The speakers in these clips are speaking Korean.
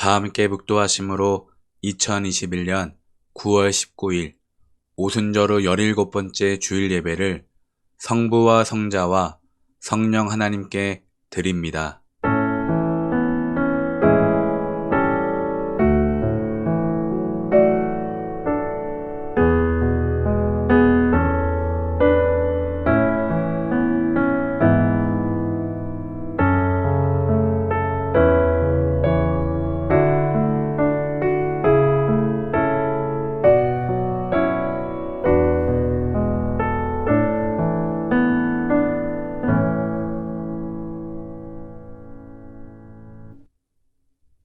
다 함께 묵도하심으로 2021년 9월 19일 오순절후 17번째 주일 예배를 성부와 성자와 성령 하나님께 드립니다.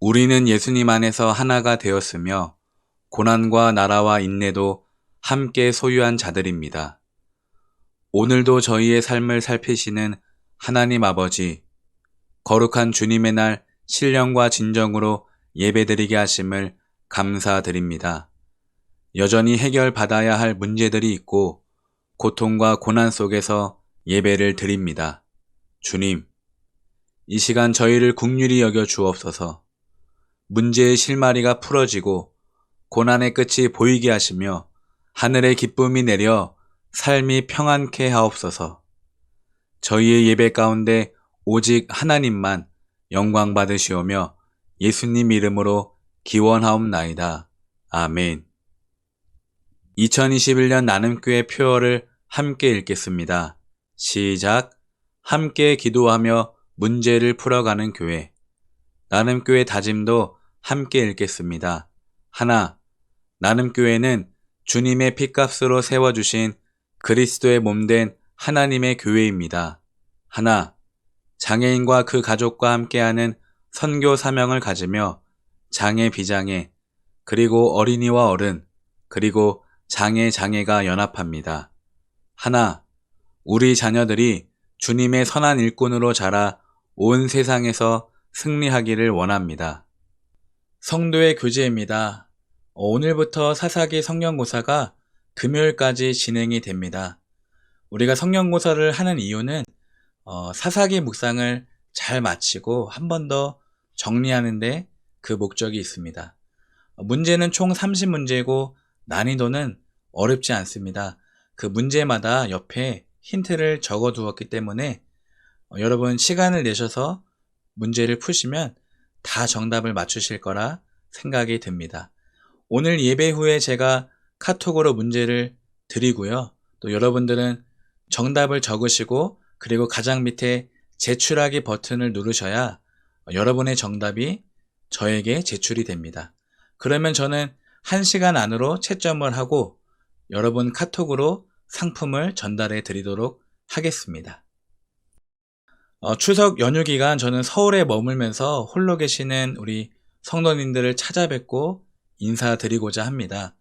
우리는 예수님 안에서 하나가 되었으며 고난과 나라와 인내도 함께 소유한 자들입니다. 오늘도 저희의 삶을 살피시는 하나님 아버지, 거룩한 주님의 날 신령과 진정으로 예배드리게 하심을 감사드립니다. 여전히 해결받아야 할 문제들이 있고 고통과 고난 속에서 예배를 드립니다. 주님, 이 시간 저희를 긍휼히 여겨 주옵소서. 문제의 실마리가 풀어지고 고난의 끝이 보이게 하시며 하늘의 기쁨이 내려 삶이 평안케 하옵소서. 저희의 예배 가운데 오직 하나님만 영광 받으시오며 예수님 이름으로 기원하옵나이다. 아멘. 2021년 나눔교회 표어를 함께 읽겠습니다. 시작. 함께 기도하며 문제를 풀어가는 교회. 나눔교회 다짐도 함께 읽겠습니다. 하나, 나눔교회는 주님의 피값으로 세워주신 그리스도의 몸된 하나님의 교회입니다. 하나, 장애인과 그 가족과 함께하는 선교 사명을 가지며 장애 비장애, 그리고 어린이와 어른, 그리고 장애가 연합합니다. 하나, 우리 자녀들이 주님의 선한 일꾼으로 자라 온 세상에서 승리하기를 원합니다. 성도의 교제입니다. 오늘부터 사사기 성령고사가 금요일까지 진행이 됩니다. 우리가 성령고사를 하는 이유는 사사기 묵상을 잘 마치고 한 번 더 정리하는데 그 목적이 있습니다. 문제는 총 30문제고 난이도는 어렵지 않습니다. 그 문제마다 옆에 힌트를 적어 두었기 때문에 여러분 시간을 내셔서 문제를 푸시면 다 정답을 맞추실 거라 생각이 듭니다. 오늘 예배 후에 제가 카톡으로 문제를 드리고요. 또 여러분들은 정답을 적으시고 그리고 가장 밑에 제출하기 버튼을 누르셔야 여러분의 정답이 저에게 제출이 됩니다. 그러면 저는 1시간 안으로 채점을 하고 여러분 카톡으로 상품을 전달해 드리도록 하겠습니다. 추석 연휴 기간 저는 서울에 머물면서 홀로 계시는 우리 성도님들을 찾아뵙고 인사드리고자 합니다.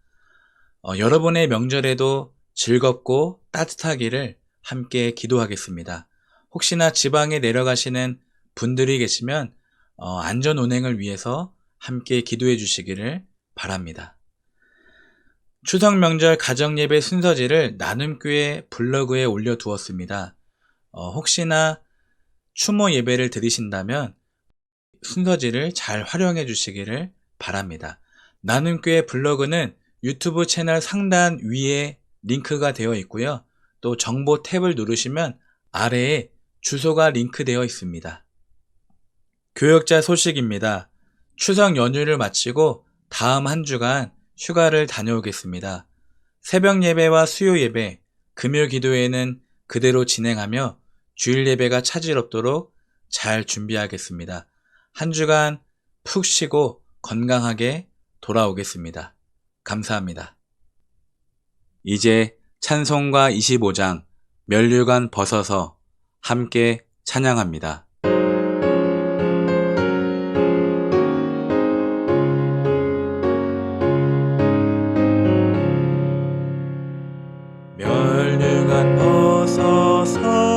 여러분의 명절에도 즐겁고 따뜻하기를 함께 기도하겠습니다. 혹시나 지방에 내려가시는 분들이 계시면 안전 운행을 위해서 함께 기도해 주시기를 바랍니다. 추석 명절 가정예배 순서지를 나눔교회 블로그에 올려두었습니다. 혹시나 추모 예배를 드리신다면 순서지를 잘 활용해 주시기를 바랍니다. 나눔교회 블로그는 유튜브 채널 상단 위에 링크가 되어 있고요. 또 정보 탭을 누르시면 아래에 주소가 링크되어 있습니다. 교역자 소식입니다. 추석 연휴를 마치고 다음 한 주간 휴가를 다녀오겠습니다. 새벽 예배와 수요 예배, 금요 기도회는 그대로 진행하며 주일 예배가 차질 없도록 잘 준비하겠습니다. 한 주간 푹 쉬고 건강하게 돌아오겠습니다. 감사합니다. 이제 찬송가 25장 면류관 벗어서 함께 찬양합니다. 면류관 벗어서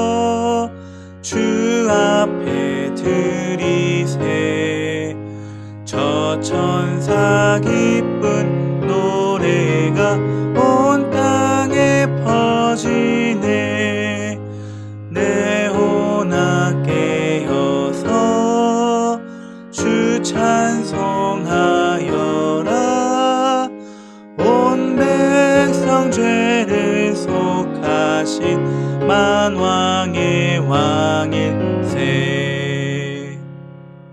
주 앞에 드리세 저 천사 기쁜 노래가 온 땅에 퍼지네 내 혼합 깨 주 찬송하여라. 온 백성 죄를 속하신 만왕의 왕일세.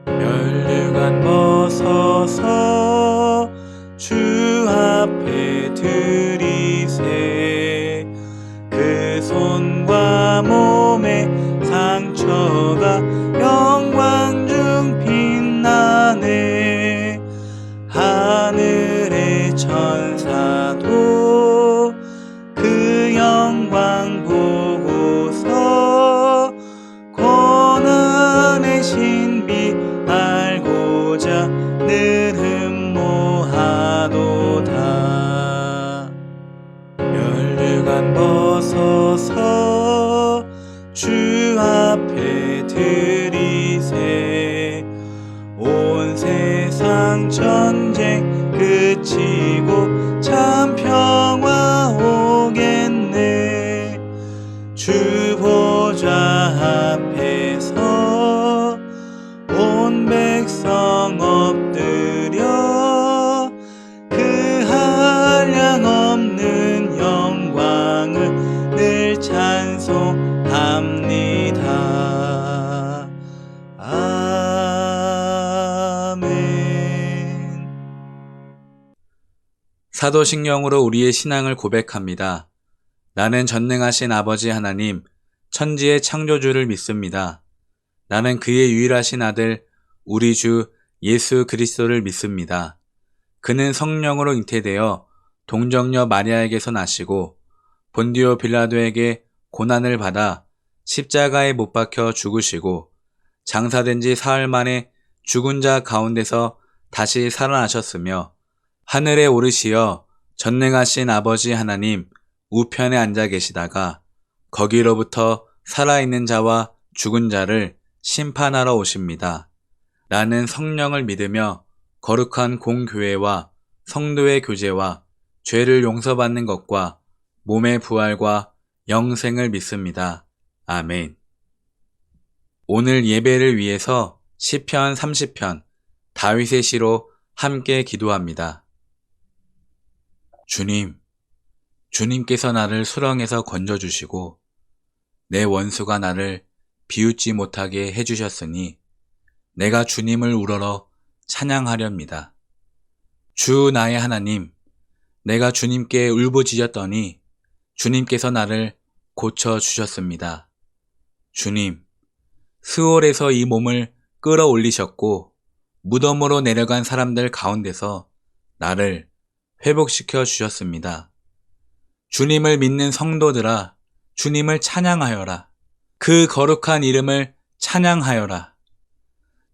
면류관 벗어서 주 앞에 드리세. 그 손과 몸의 상처가 영광 중 빛나네. 하늘의 천사도 그 영광 보고서 고난의 신비 알고자 늘 흠모하도다. 면류관 벗어서 주 앞에 드리세. 온 세상 전쟁 그치고 참 평화 오겠네. 주 보좌 앞에서 온 백성 엎드려 그 한량 없는 영광을 늘 찬송합니다. 아멘. 사도신경으로 우리의 신앙을 고백합니다. 나는 전능하신 아버지 하나님, 천지의 창조주를 믿습니다. 나는 그의 유일하신 아들, 우리 주 예수 그리스도를 믿습니다. 그는 성령으로 잉태되어 동정녀 마리아에게서 나시고 본디오 빌라도에게 고난을 받아 십자가에 못 박혀 죽으시고 장사된 지 사흘 만에 죽은 자 가운데서 다시 살아나셨으며 하늘에 오르시어 전능하신 아버지 하나님 우편에 앉아 계시다가 거기로부터 살아있는 자와 죽은 자를 심판하러 오십니다. 나는 성령을 믿으며 거룩한 공교회와 성도의 교제와 죄를 용서받는 것과 몸의 부활과 영생을 믿습니다. 아멘. 오늘 예배를 위해서 시편 30편 다윗의 시로 함께 기도합니다. 주님, 주님께서 나를 수렁에서 건져주시고 내 원수가 나를 비웃지 못하게 해주셨으니 내가 주님을 우러러 찬양하렵니다. 주 나의 하나님, 내가 주님께 울부짖었더니 주님께서 나를 고쳐주셨습니다. 주님, 스올에서 이 몸을 끌어올리셨고 무덤으로 내려간 사람들 가운데서 나를 회복시켜 주셨습니다. 주님을 믿는 성도들아, 주님을 찬양하여라. 그 거룩한 이름을 찬양하여라.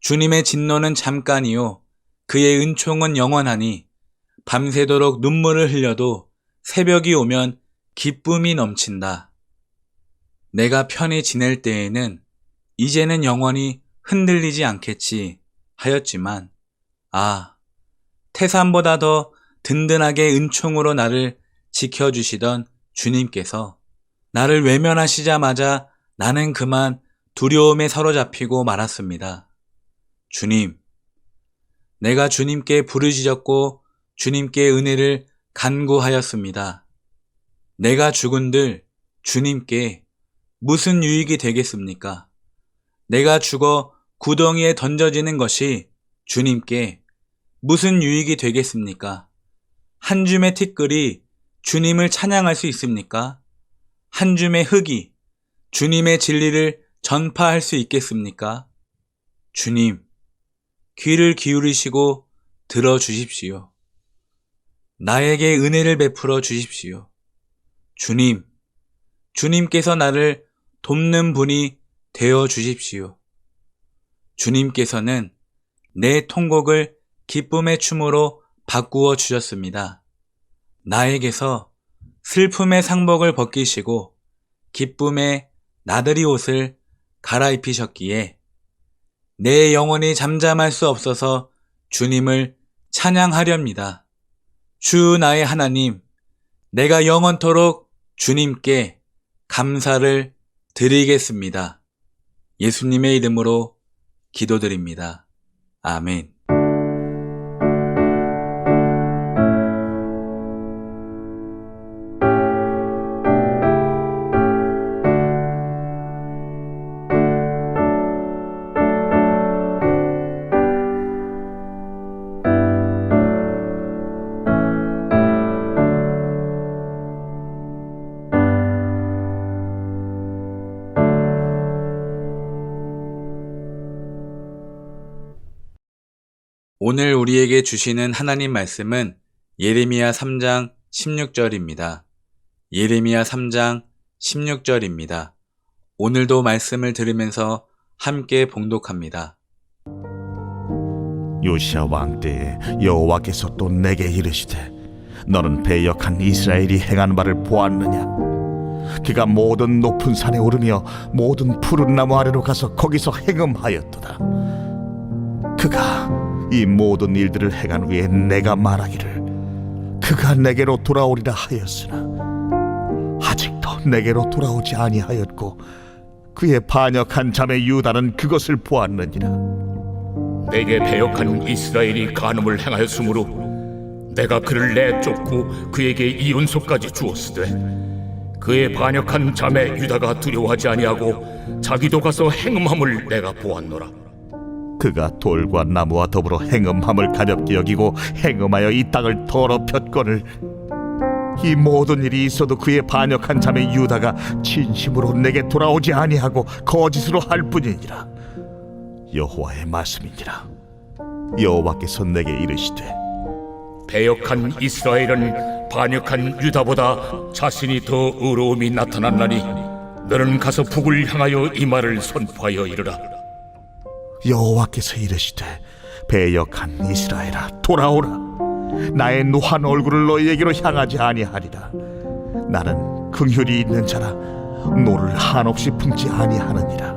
주님의 진노는 잠깐이요 그의 은총은 영원하니 밤새도록 눈물을 흘려도 새벽이 오면 기쁨이 넘친다. 내가 편히 지낼 때에는 이제는 영원히 흔들리지 않겠지 하였지만 태산보다 더 든든하게 은총으로 나를 지켜주시던 주님께서 나를 외면하시자마자 나는 그만 두려움에 사로잡히고 말았습니다. 주님, 내가 주님께 부르짖었고 주님께 은혜를 간구하였습니다. 내가 죽은들 주님께 무슨 유익이 되겠습니까? 내가 죽어 구덩이에 던져지는 것이 주님께 무슨 유익이 되겠습니까? 한 줌의 티끌이 주님을 찬양할 수 있습니까? 한 줌의 흙이 주님의 진리를 전파할 수 있겠습니까? 주님, 귀를 기울이시고 들어주십시오. 나에게 은혜를 베풀어 주십시오. 주님, 주님께서 나를 돕는 분이 되어 주십시오. 주님께서는 내 통곡을 기쁨의 춤으로 바꾸어 주셨습니다. 나에게서 슬픔의 상복을 벗기시고 기쁨의 나들이 옷을 갈아입히셨기에 내 영혼이 잠잠할 수 없어서 주님을 찬양하렵니다. 주 나의 하나님, 내가 영원토록 주님께 감사를 드리겠습니다. 예수님의 이름으로 기도드립니다. 아멘. 오늘 우리에게 주시는 하나님 말씀은 예레미야 3장 16절입니다. 예레미야 3장 16절입니다. 오늘도 말씀을 들으면서 함께 봉독합니다. 요시야 왕 때에 여호와께서 또 내게 이르시되 너는 배역한 이스라엘이 행한 바를 보았느냐? 그가 모든 높은 산에 오르며 모든 푸른 나무 아래로 가서 거기서 행음하였도다. 그가 이 모든 일들을 행한 후에 내가 말하기를 그가 내게로 돌아오리라 하였으나 아직도 내게로 돌아오지 아니하였고 그의 반역한 자매 유다는 그것을 보았느니라. 내게 배역한 이스라엘이 간음을 행하였으므로 내가 그를 내쫓고 그에게 이윤소까지 주었으되 그의 반역한 자매 유다가 두려워하지 아니하고 자기도 가서 행음함을 내가 보았노라. 그가 돌과 나무와 더불어 행음함을 가볍게 여기고 행음하여 이 땅을 더럽혔거늘 이 모든 일이 있어도 그의 반역한 자매 유다가 진심으로 내게 돌아오지 아니하고 거짓으로 할 뿐이니라. 여호와의 말씀이니라. 여호와께서 내게 이르시되 배역한 이스라엘은 반역한 유다보다 자신이 더 의로움이 나타났나니 너는 가서 북을 향하여 이 말을 선포하여 이르라. 여호와께서 이르시되 배역한 이스라엘아 돌아오라. 나의 노한 얼굴을 너희에게로 향하지 아니하리라. 나는 긍휼이 있는 자라 노를 한없이 품지 아니하느니라.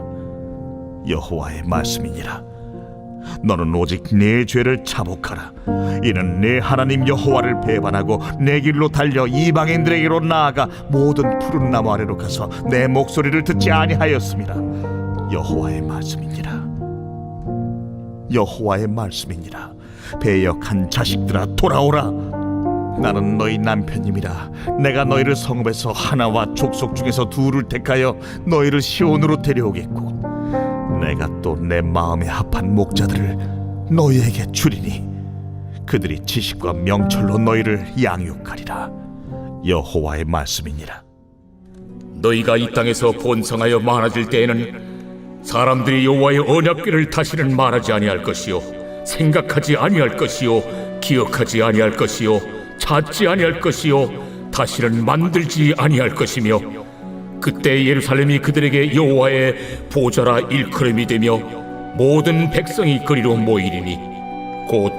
여호와의 말씀이니라. 너는 오직 네 죄를 자복하라. 이는 네 하나님 여호와를 배반하고 내 길로 달려 이방인들에게로 나아가 모든 푸른 나무 아래로 가서 내 목소리를 듣지 아니하였음이라. 여호와의 말씀이니라. 여호와의 말씀이니라. 배역한 자식들아 돌아오라. 나는 너희 남편임이라. 내가 너희를 성읍에서 하나와 족속 중에서 둘을 택하여 너희를 시온으로 데려오겠고 내가 또 내 마음에 합한 목자들을 너희에게 주리니 그들이 지식과 명철로 너희를 양육하리라. 여호와의 말씀이니라. 너희가 이 땅에서 번성하여 많아질 때에는 사람들이 여호와의 언약궤를 다시는 말하지 아니할 것이요 생각하지 아니할 것이요 기억하지 아니할 것이요 찾지 아니할 것이요 다시는 만들지 아니할 것이며 그때 예루살렘이 그들에게 여호와의 보좌라 일컬음이 되며 모든 백성이 그리로 모이리니 곧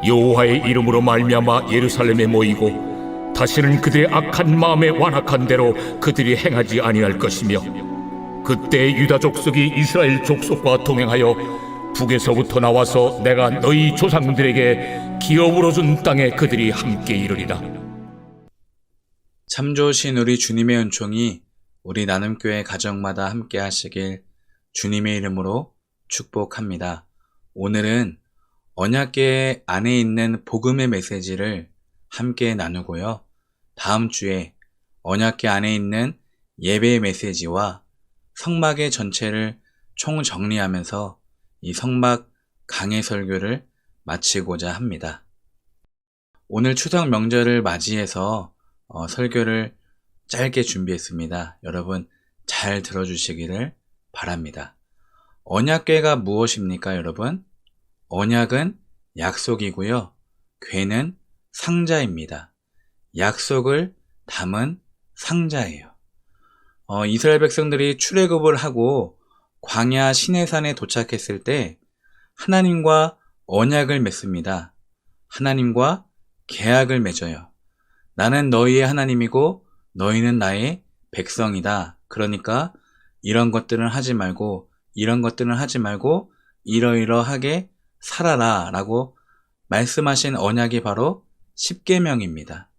여호와의 이름으로 말미암아 예루살렘에 모이고 다시는 그들의 악한 마음에 완악한 대로 그들이 행하지 아니할 것이며 그때 유다 족속이 이스라엘 족속과 동행하여 북에서부터 나와서 내가 너희 조상들에게 기업으로 준 땅에 그들이 함께 이르리라. 참 좋으신 우리 주님의 은총이 우리 나눔교회 가정마다 함께 하시길 주님의 이름으로 축복합니다. 오늘은 언약궤 안에 있는 복음의 메시지를 함께 나누고요. 다음 주에 언약궤 안에 있는 예배의 메시지와 성막의 전체를 총정리하면서 이 성막 강해 설교를 마치고자 합니다. 오늘 추석 명절을 맞이해서 설교를 짧게 준비했습니다. 여러분 잘 들어주시기를 바랍니다. 언약궤가 무엇입니까, 여러분? 언약은 약속이고요. 궤는 상자입니다. 약속을 담은 상자예요. 이스라엘 백성들이 출애굽을 하고 광야 시내산에 도착했을 때 하나님과 언약을 맺습니다. 하나님과 계약을 맺어요. 나는 너희의 하나님이고 너희는 나의 백성이다. 그러니까 이런 것들은 하지 말고 이런 것들은 하지 말고 이러이러하게 살아라 라고 말씀하신 언약이 바로 십계명입니다.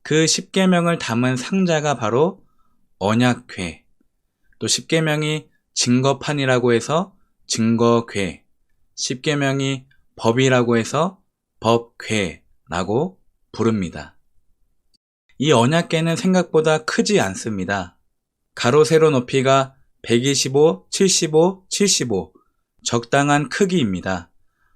그 십계명을 담은 상자가 바로 언약궤, 또 십계명이 증거판이라고 해서 증거궤, 십계명이 법이라고 해서 법궤라고 부릅니다. 이 언약궤는 생각보다 크지 않습니다. 가로 세로 높이가 125, 75, 75 적당한 크기입니다.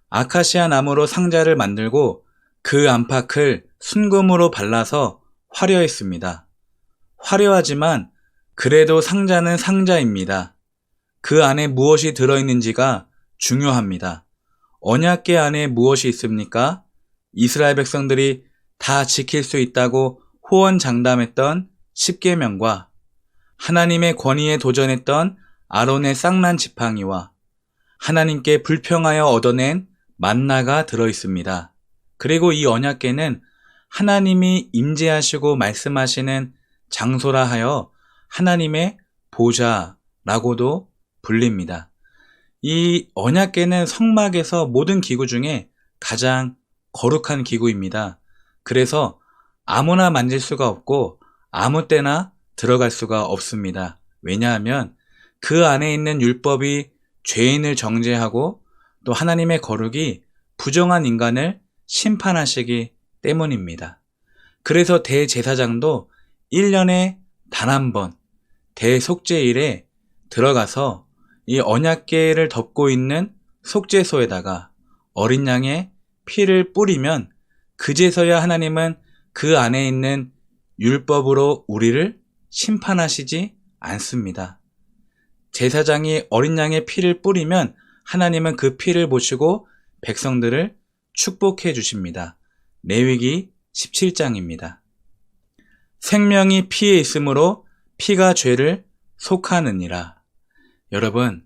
아카시아 나무로 상자를 만들고 그 안팎을 순금으로 발라서 화려했습니다. 화려하지만 그래도 상자는 상자입니다. 그 안에 무엇이 들어있는지가 중요합니다. 언약궤 안에 무엇이 있습니까? 이스라엘 백성들이 다 지킬 수 있다고 호언장담했던 십계명과 하나님의 권위에 도전했던 아론의 쌍난 지팡이와 하나님께 불평하여 얻어낸 만나가 들어 있습니다. 그리고 이 언약궤는 하나님이 임재하시고 말씀하시는 장소라 하여 하나님의 보좌라고도 불립니다. 이 언약궤는 성막에서 모든 기구 중에 가장 거룩한 기구입니다. 그래서 아무나 만질 수가 없고 아무 때나 들어갈 수가 없습니다. 왜냐하면 그 안에 있는 율법이 죄인을 정죄하고 또 하나님의 거룩이 부정한 인간을 심판하시기 때문입니다. 그래서 대제사장도 1년에 단 한 번 대속죄일에 들어가서 이 언약궤를 덮고 있는 속죄소에다가 어린 양의 피를 뿌리면 그제서야 하나님은 그 안에 있는 율법으로 우리를 심판하시지 않습니다. 제사장이 어린 양의 피를 뿌리면 하나님은 그 피를 보시고 백성들을 축복해 주십니다. 레위기 17장입니다. 생명이 피에 있으므로 피가 죄를 속하느니라. 여러분,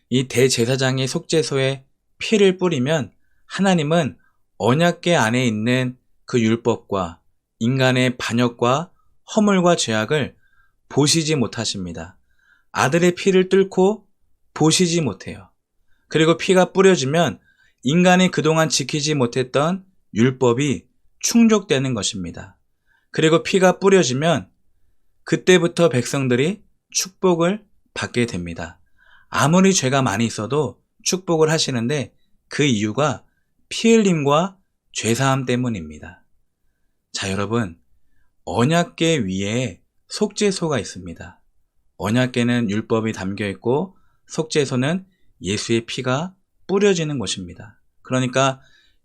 이 대제사장이 속죄소에 피를 뿌리면 하나님은 언약궤 안에 있는 그 율법과 인간의 반역과 허물과 죄악을 보시지 못하십니다. 아들의 피를 뚫고 보시지 못해요. 그리고 피가 뿌려지면 인간이 그동안 지키지 못했던 율법이 충족되는 것입니다. 그리고 피가 뿌려지면 그때부터 백성들이 축복을 받게 됩니다. 아무리 죄가 많이 있어도 축복을 하시는데 그 이유가 피 흘림과 죄사함 때문입니다. 자, 여러분, 언약궤 위에 속죄소가 있습니다. 언약궤는 율법이 담겨 있고 속죄소는 예수의 피가 뿌려지는 곳입니다. 그러니까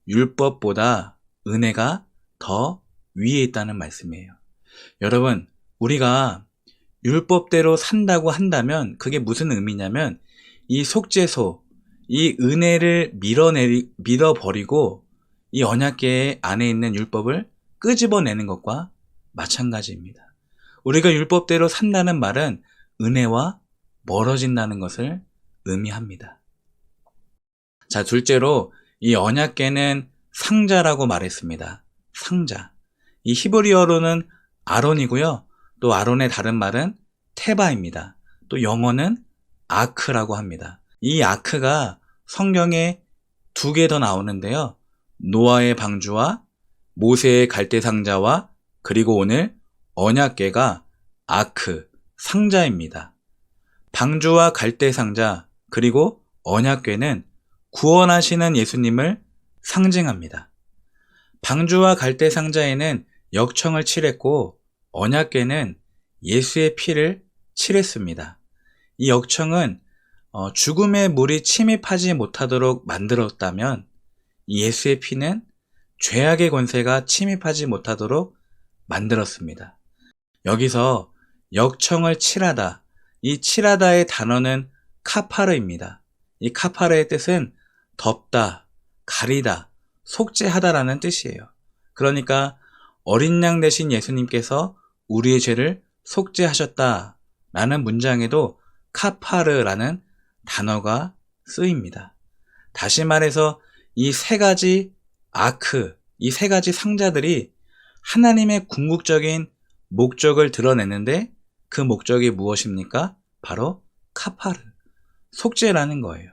율법보다 은혜가 더 위에 있다는 말씀이에요. 여러분, 우리가 율법대로 산다고 한다면 그게 무슨 의미냐면 이 속죄소, 이 은혜를 밀어버리고 이 언약궤 안에 있는 율법을 끄집어내는 것과 마찬가지입니다. 우리가 율법대로 산다는 말은 은혜와 멀어진다는 것을 의미합니다. 자, 둘째로 이 언약궤는 상자라고 말했습니다. 상자. 이 히브리어로는 아론이고요. 또 아론의 다른 말은 테바입니다. 또 영어는 아크라고 합니다. 이 아크가 성경에 2개 더 나오는데요. 노아의 방주와 모세의 갈대 상자와 그리고 오늘 언약궤가 아크, 상자입니다. 방주와 갈대 상자 그리고 언약궤는 구원하시는 예수님을 상징합니다. 방주와 갈대 상자에는 역청을 칠했고 언약궤는 예수의 피를 칠했습니다. 이 역청은 죽음의 물이 침입하지 못하도록 만들었다면 예수의 피는 죄악의 권세가 침입하지 못하도록 만들었습니다. 여기서 역청을 칠하다, 이 칠하다의 단어는 카파르입니다. 이 카파르의 뜻은 덮다, 가리다, 속죄하다라는 뜻이에요. 그러니까 어린 양 대신 예수님께서 우리의 죄를 속죄하셨다라는 문장에도 카파르라는 단어가 쓰입니다. 다시 말해서 이 3가지 아크, 이 3가지 상자들이 하나님의 궁극적인 목적을 드러내는데 그 목적이 무엇입니까? 바로 카파르, 속죄라는 거예요.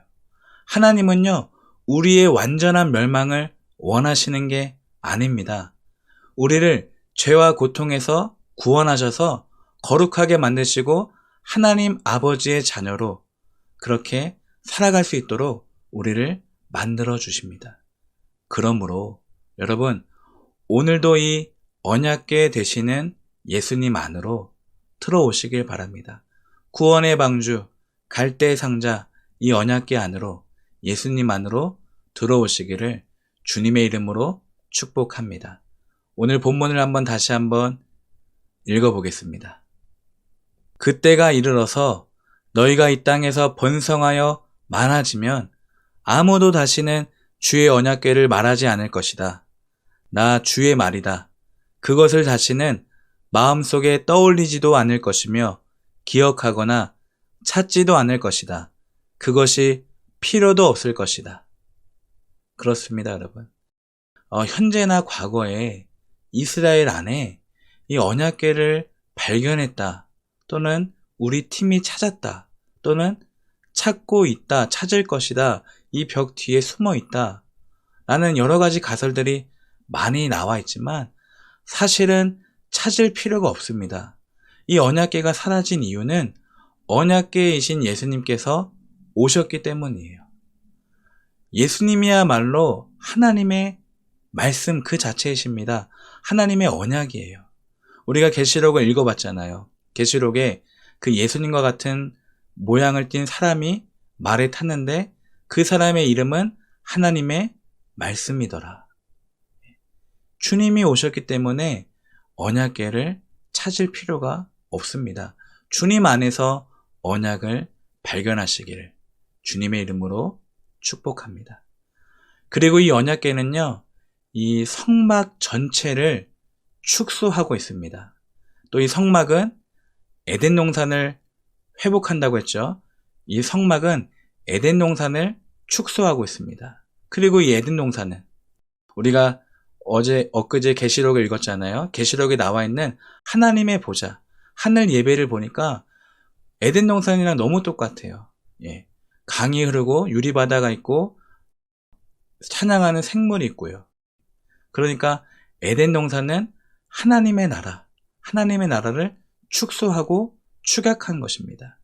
하나님은요, 우리의 완전한 멸망을 원하시는 게 아닙니다. 우리를 죄와 고통에서 구원하셔서 거룩하게 만드시고 하나님 아버지의 자녀로 그렇게 살아갈 수 있도록 우리를 만들어 주십니다. 그러므로 여러분, 오늘도 이 언약궤 되시는 예수님 안으로 들어오시길 바랍니다. 구원의 방주, 갈대 상자, 이 언약궤 안으로 예수님 안으로 들어오시기를 주님의 이름으로 축복합니다. 오늘 본문을 다시 한번 읽어보겠습니다. 그때가 이르러서 너희가 이 땅에서 번성하여 많아지면 아무도 다시는 주의 언약궤를 말하지 않을 것이다. 나 주의 말이다. 그것을 다시는 마음속에 떠올리지도 않을 것이며 기억하거나 찾지도 않을 것이다. 그것이 필요도 없을 것이다. 그렇습니다, 여러분. 현재나 과거에 이스라엘 안에 이 언약궤를 발견했다, 또는 우리 팀이 찾았다, 또는 찾고 있다, 찾을 것이다, 이 벽 뒤에 숨어 있다 라는 여러 가지 가설들이 많이 나와 있지만 사실은 찾을 필요가 없습니다. 이 언약궤가 사라진 이유는 언약궤이신 예수님께서 오셨기 때문이에요. 예수님이야말로 하나님의 말씀 그 자체이십니다. 하나님의 언약이에요. 우리가 계시록을 읽어봤잖아요. 계시록에 그 예수님과 같은 모양을 띤 사람이 말에 탔는데 그 사람의 이름은 하나님의 말씀이더라. 주님이 오셨기 때문에 언약궤를 찾을 필요가 없습니다. 주님 안에서 언약을 발견하시기를 주님의 이름으로 축복합니다. 그리고 이 언약궤는요, 이 성막 전체를 축소하고 있습니다. 또 이 성막은 에덴 동산을 회복한다고 했죠. 이 성막은 에덴 동산을 축소하고 있습니다. 그리고 이 에덴 동산은 우리가 엊그제 계시록을 읽었잖아요. 계시록에 나와 있는 하나님의 보좌, 하늘 예배를 보니까 에덴 동산이랑 너무 똑같아요. 예. 강이 흐르고 유리바다가 있고 찬양하는 생물이 있고요. 그러니까 에덴 동산은 하나님의 나라, 하나님의 나라를 축소하고 추각한 것입니다.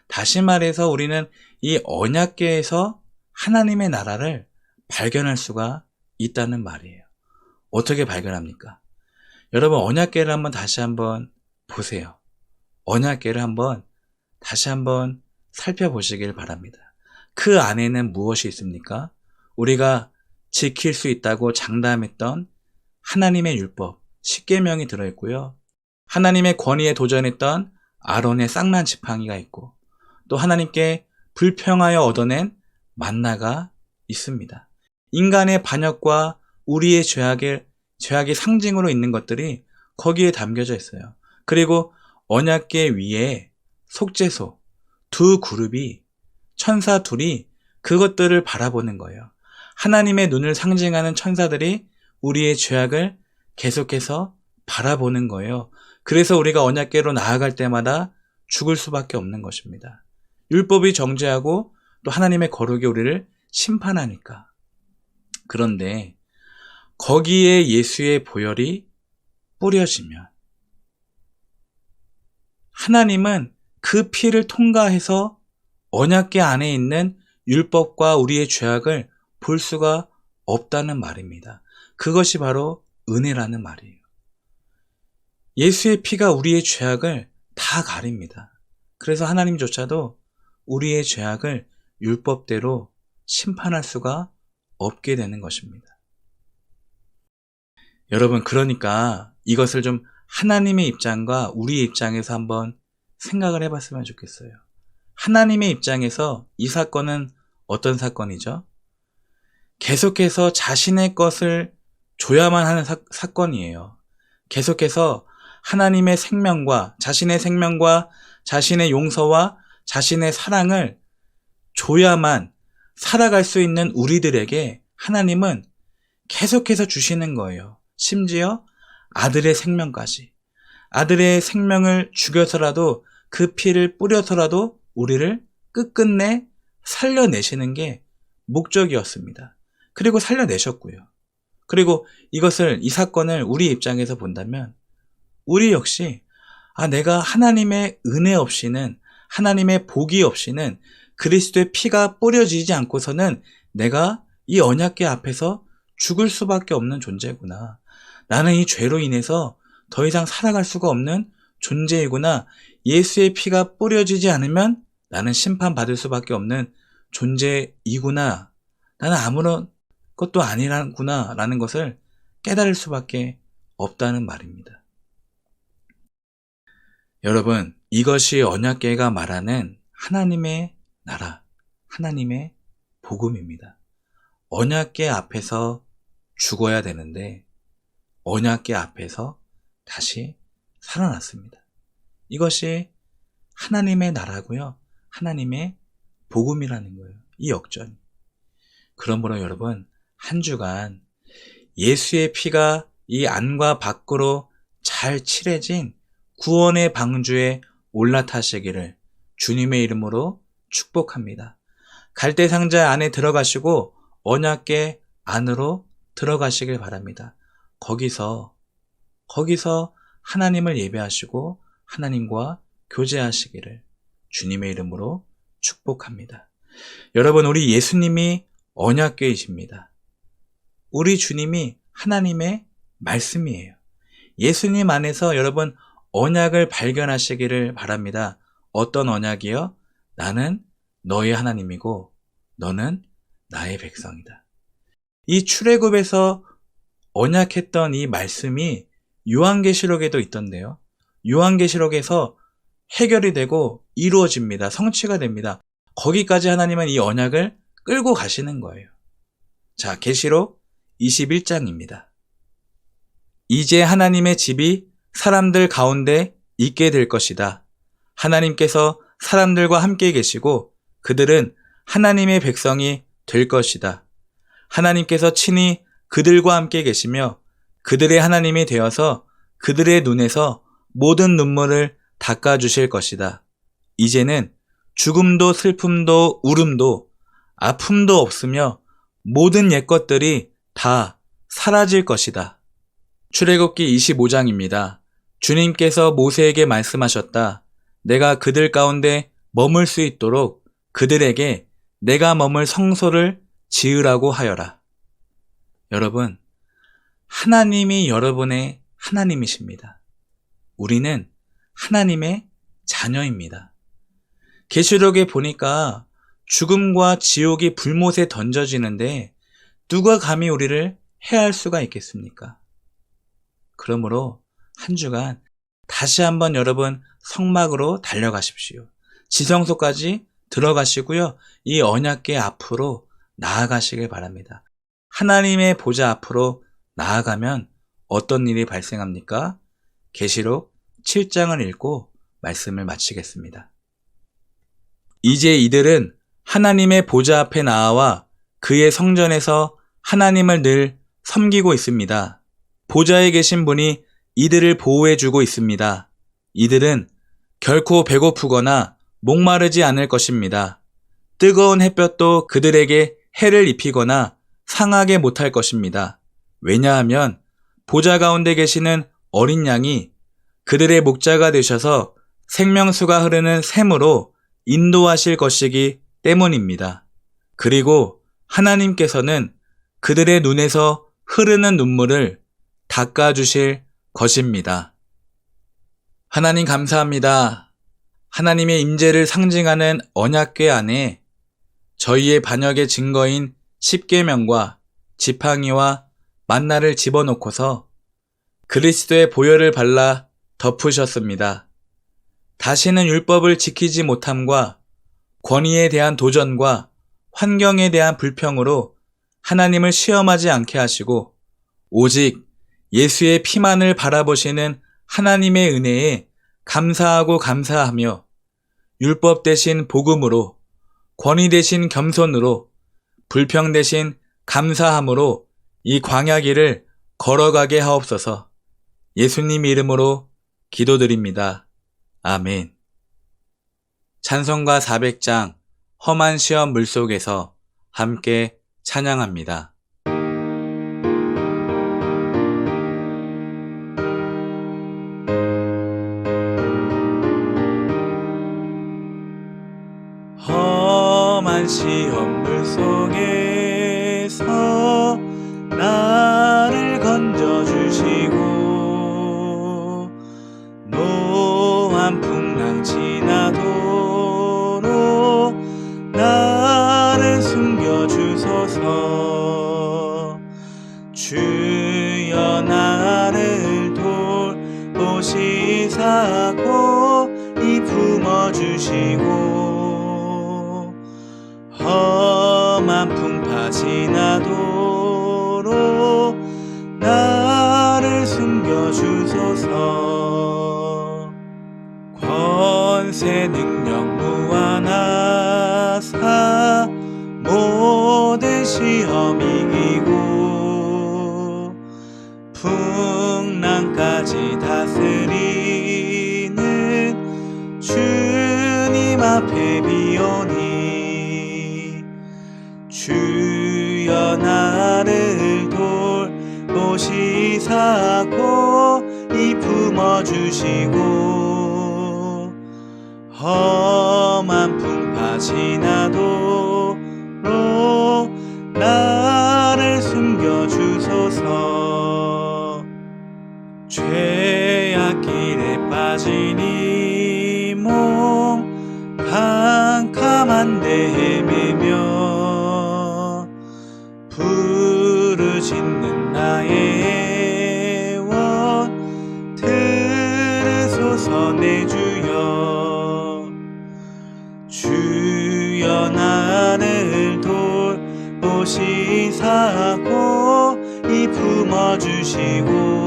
다시 말해서 우리는 이 언약궤에서 하나님의 나라를 발견할 수가 있다는 말이에요. 어떻게 발견합니까? 여러분, 언약궤를 다시 한번 보세요. 언약궤를 다시 한번 살펴보시길 바랍니다. 그 안에는 무엇이 있습니까? 우리가 지킬 수 있다고 장담했던 하나님의 율법, 십계명이 들어있고요. 하나님의 권위에 도전했던 아론의 쌍난 지팡이가 있고, 또 하나님께 불평하여 얻어낸 만나가 있습니다. 인간의 반역과 우리의 죄악의 상징으로 있는 것들이 거기에 담겨져 있어요. 그리고 언약궤 위에 속죄소 두 그룹이, 천사 둘이 그것들을 바라보는 거예요. 하나님의 눈을 상징하는 천사들이 우리의 죄악을 계속해서 바라보는 거예요. 그래서 우리가 언약궤로 나아갈 때마다 죽을 수밖에 없는 것입니다. 율법이 정죄하고 또 하나님의 거룩이 우리를 심판하니까. 그런데 거기에 예수의 보혈이 뿌려지면 하나님은 그 피를 통과해서 언약궤 안에 있는 율법과 우리의 죄악을 볼 수가 없다는 말입니다. 그것이 바로 은혜라는 말이에요. 예수의 피가 우리의 죄악을 다 가립니다. 그래서 하나님조차도 우리의 죄악을 율법대로 심판할 수가 없게 되는 것입니다. 여러분, 그러니까 이것을 좀 하나님의 입장과 우리의 입장에서 한번 생각을 해봤으면 좋겠어요. 하나님의 입장에서 이 사건은 어떤 사건이죠? 계속해서 자신의 것을 줘야만 하는 사건이에요. 계속해서 하나님의 생명과 자신의 용서와 자신의 사랑을 줘야만 살아갈 수 있는 우리들에게 하나님은 계속해서 주시는 거예요. 심지어 아들의 생명까지. 아들의 생명을 죽여서라도 그 피를 뿌려서라도 우리를 끝끝내 살려내시는 게 목적이었습니다. 그리고 살려내셨고요. 그리고 이 사건을 우리 입장에서 본다면 우리 역시 내가 하나님의 은혜 없이는, 하나님의 복이 없이는, 그리스도의 피가 뿌려지지 않고서는 내가 이 언약궤 앞에서 죽을 수밖에 없는 존재구나. 나는 이 죄로 인해서 더 이상 살아갈 수가 없는 존재이구나. 예수의 피가 뿌려지지 않으면 나는 심판받을 수밖에 없는 존재이구나. 나는 아무런 것도 아니라구나 라는 것을 깨달을 수밖에 없다는 말입니다. 여러분, 이것이 언약궤가 말하는 하나님의 나라, 하나님의 복음입니다. 언약궤 앞에서 죽어야 되는데 언약궤 앞에서 다시 살아났습니다. 이것이 하나님의 나라고요. 하나님의 복음이라는 거예요. 이 역전이. 그러므로 여러분, 한 주간 예수의 피가 이 안과 밖으로 잘 칠해진 구원의 방주에 올라타시기를 주님의 이름으로 축복합니다. 갈대상자 안에 들어가시고 언약궤 안으로 들어가시길 바랍니다. 거기서 하나님을 예배하시고 하나님과 교제하시기를 주님의 이름으로 축복합니다. 여러분, 우리 예수님이 언약궤이십니다. 우리 주님이 하나님의 말씀이에요. 예수님 안에서 여러분 언약을 발견하시기를 바랍니다. 어떤 언약이요? 나는 너의 하나님이고 너는 나의 백성이다. 이 출애굽에서 언약했던 이 말씀이 요한계시록에도 있던데요. 요한계시록에서 해결이 되고 이루어집니다. 성취가 됩니다. 거기까지 하나님은 이 언약을 끌고 가시는 거예요. 자, 계시록 21장입니다. 이제 하나님의 집이 사람들 가운데 있게 될 것이다. 하나님께서 사람들과 함께 계시고 그들은 하나님의 백성이 될 것이다. 하나님께서 친히 그들과 함께 계시며 그들의 하나님이 되어서 그들의 눈에서 모든 눈물을 닦아주실 것이다. 이제는 죽음도 슬픔도 울음도 아픔도 없으며 모든 옛것들이 다 사라질 것이다. 출애굽기 25장입니다. 주님께서 모세에게 말씀하셨다. 내가 그들 가운데 머물 수 있도록 그들에게 내가 머물 성소를 지으라고 하여라. 여러분, 하나님이 여러분의 하나님이십니다. 우리는 하나님의 자녀입니다. 계시록에 보니까 죽음과 지옥이 불못에 던져지는데 누가 감히 우리를 해할 수가 있겠습니까? 그러므로 한 주간 다시 한번 여러분 성막으로 달려가십시오. 지성소까지 들어가시고요. 이 언약궤 앞으로 나아가시길 바랍니다. 하나님의 보좌 앞으로 나아가면 어떤 일이 발생합니까? 계시록 7장을 읽고 말씀을 마치겠습니다. 이제 이들은 하나님의 보좌 앞에 나와 그의 성전에서 하나님을 늘 섬기고 있습니다. 보좌에 계신 분이 이들을 보호해주고 있습니다. 이들은 결코 배고프거나 목마르지 않을 것입니다. 뜨거운 햇볕도 그들에게 해를 입히거나 상하게 못할 것입니다. 왜냐하면 보좌 가운데 계시는 어린 양이 그들의 목자가 되셔서 생명수가 흐르는 샘으로 인도하실 것이기 때문입니다. 그리고 하나님께서는 그들의 눈에서 흐르는 눈물을 닦아주실 것입니다. 하나님 감사합니다. 하나님의 임재를 상징하는 언약궤 안에 저희의 반역의 증거인 십계명과 지팡이와 만나를 집어넣고서 그리스도의 보혈을 발라 덮으셨습니다. 다시는 율법을 지키지 못함과 권위에 대한 도전과 환경에 대한 불평으로 하나님을 시험하지 않게 하시고 오직 예수의 피만을 바라보시는 하나님의 은혜에 감사하고 감사하며 율법 대신 복음으로 권위 대신 겸손으로 불평 대신 감사함으로 이 광야길을 걸어가게 하옵소서. 예수님 이름으로 기도드립니다. 아멘. 찬송가 400장 험한 시험 물속에서 함께 찬양합니다. 험한 시험 물속에서 나를 건져주시고 노한 풍랑 지나도록 나를 숨겨주소서. 주여 나를 돌보시사 고이 품어주시고 험한 풍파 지나도 보시사고 이 품어주시고 험한 풍파 지나도록 나를 숨겨주소서. 죄악길에 빠진 이 몸 캄캄한 데 헤매며 부르짖는 나의 원 들으소서. 내 주여 주여 나를 돌보시사고 이 품어주시고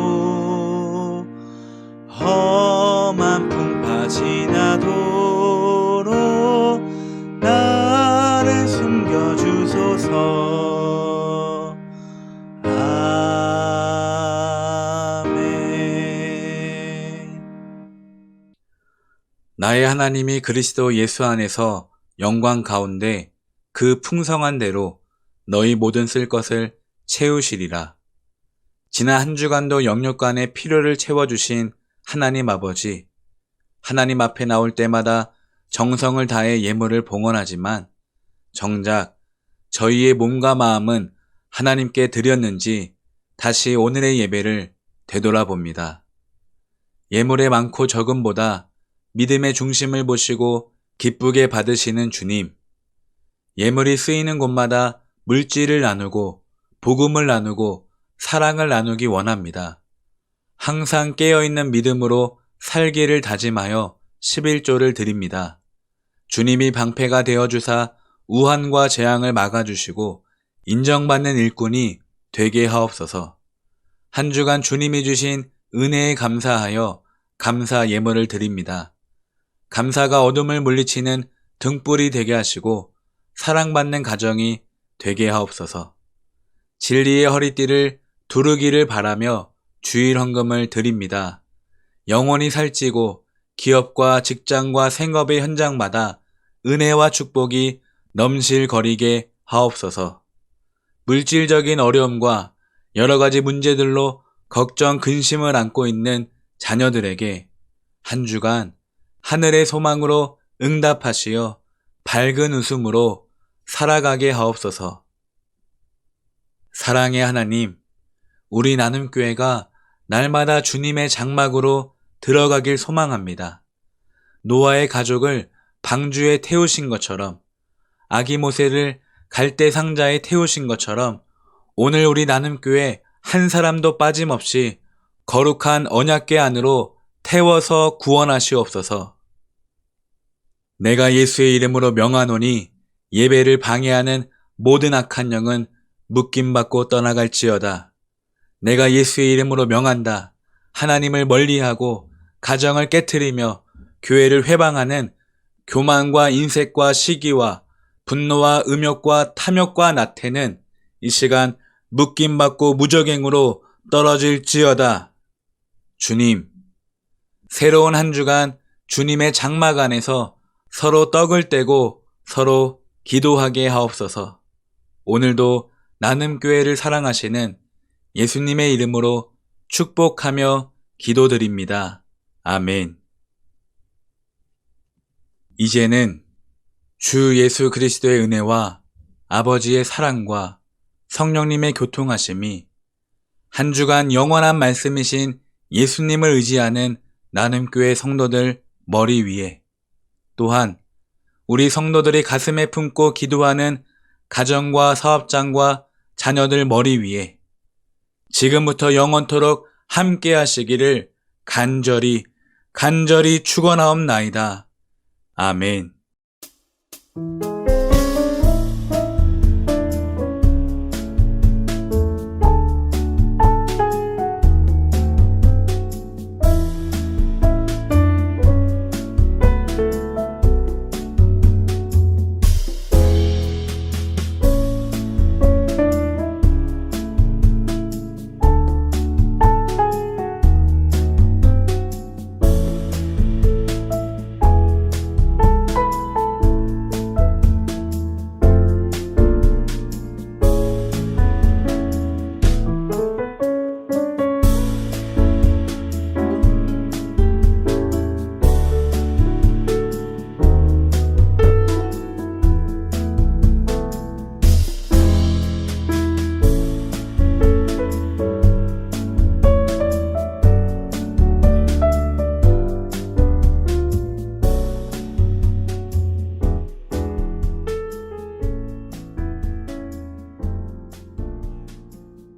험한 풍파 지나도록 나를 숨겨주소서. 아멘. 나의 하나님이 그리스도 예수 안에서 영광 가운데 그 풍성한 대로 너희 모든 쓸 것을 채우시리라. 지난 한 주간도 영육간의 필요를 채워주신 하나님 아버지, 하나님 앞에 나올 때마다 정성을 다해 예물을 봉헌하지만 정작 저희의 몸과 마음은 하나님께 드렸는지 다시 오늘의 예배를 되돌아봅니다. 예물의 많고 적음보다 믿음의 중심을 보시고 기쁘게 받으시는 주님, 예물이 쓰이는 곳마다 물질을 나누고 복음을 나누고 사랑을 나누기 원합니다. 항상 깨어있는 믿음으로 살기를 다짐하여 11조를 드립니다. 주님이 방패가 되어주사 우환과 재앙을 막아주시고 인정받는 일꾼이 되게 하옵소서. 한 주간 주님이 주신 은혜에 감사하여 감사 예물을 드립니다. 감사가 어둠을 물리치는 등불이 되게 하시고 사랑받는 가정이 되게 하옵소서. 진리의 허리띠를 두르기를 바라며 주일 헌금을 드립니다. 영혼이 살찌고 기업과 직장과 생업의 현장마다 은혜와 축복이 넘실거리게 하옵소서. 물질적인 어려움과 여러 가지 문제들로 걱정, 근심을 안고 있는 자녀들에게 한 주간 하늘의 소망으로 응답하시어 밝은 웃음으로 살아가게 하옵소서. 사랑의 하나님, 우리 나눔교회가 날마다 주님의 장막으로 들어가길 소망합니다. 노아의 가족을 방주에 태우신 것처럼, 아기 모세를 갈대 상자에 태우신 것처럼 오늘 우리 나눔교회 한 사람도 빠짐없이 거룩한 언약궤 안으로 태워서 구원하시옵소서. 내가 예수의 이름으로 명하노니 예배를 방해하는 모든 악한 영은 묶임받고 떠나갈지어다. 내가 예수의 이름으로 명한다. 하나님을 멀리하고 가정을 깨트리며 교회를 회방하는 교만과 인색과 시기와 분노와 음욕과 탐욕과 나태는 이 시간 묶임받고 무적행으로 떨어질지어다. 주님, 새로운 한 주간 주님의 장막 안에서 서로 떡을 떼고 서로 기도하게 하옵소서. 오늘도 나눔교회를 사랑하시는 예수님의 이름으로 축복하며 기도드립니다. 아멘. 이제는 주 예수 그리스도의 은혜와 아버지의 사랑과 성령님의 교통하심이 한 주간 영원한 말씀이신 예수님을 의지하는 나눔교회 성도들 머리 위에, 또한 우리 성도들이 가슴에 품고 기도하는 가정과 사업장과 자녀들 머리 위에 지금부터 영원토록 함께 하시기를 간절히 축원하옵나이다. 아멘.